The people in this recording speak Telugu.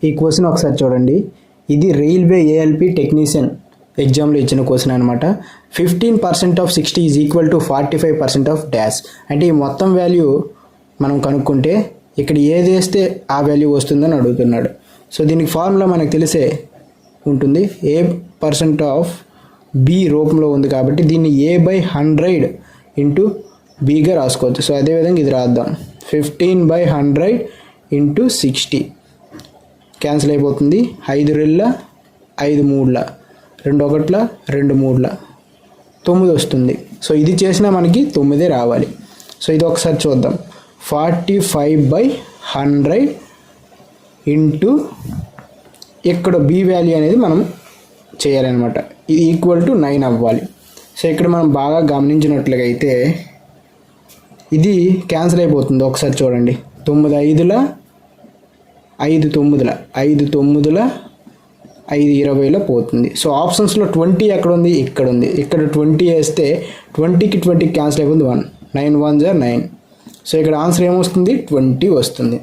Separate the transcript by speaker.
Speaker 1: ఈ క్వశ్చన్ ఒకసారి చూడండి. ఇది రైల్వే ఏఎల్పి టెక్నీషియన్ ఎగ్జామ్లో ఇచ్చిన క్వశ్చన్ అనమాట. 15% of 60 is equal to 45% of dash. అంటే ఈ మొత్తం వాల్యూ మనం కనుక్కుంటే ఇక్కడ ఏది వేస్తే ఆ వాల్యూ వస్తుందని అడుగుతున్నాడు. సో దీనికి ఫార్ములా మనకు తెలిసే ఉంటుంది. A% ఆఫ్ B రూపంలో ఉంది కాబట్టి దీన్ని A/100 ఇంటూ Bగా రాసుకోవచ్చు. సో అదేవిధంగా ఇది రాద్దాం. 15/100 ఇంటూ 60 క్యాన్సిల్ అయిపోతుంది. 5 2 5 3 2 1 2 3 9 వస్తుంది. సో ఇది చేసినా మనకి 9 రావాలి. సో ఇది ఒకసారి చూద్దాం. 45/100 ఇంటూ ఇక్కడ B వాల్యూ అనేది మనం చేయాలన్నమాట. ఇది ఈక్వల్ టు 9 అవ్వాలి. సో ఇక్కడ మనం బాగా గమనించినట్లయితే ఇది క్యాన్సిల్ అయిపోతుంది. ఒకసారి చూడండి. 9 5 5 9 5 9 5 20 పోతుంది. సో ఆప్షన్స్లో 20 ఎక్కడ ఉంది? ఇక్కడ ఉంది. ఇక్కడ 20 వేస్తే 20కి 20 క్యాన్సిల్ అయిపోతుంది. 1 9 1 9. సో ఇక్కడ ఆన్సర్ ఏమొస్తుంది? 20 వస్తుంది.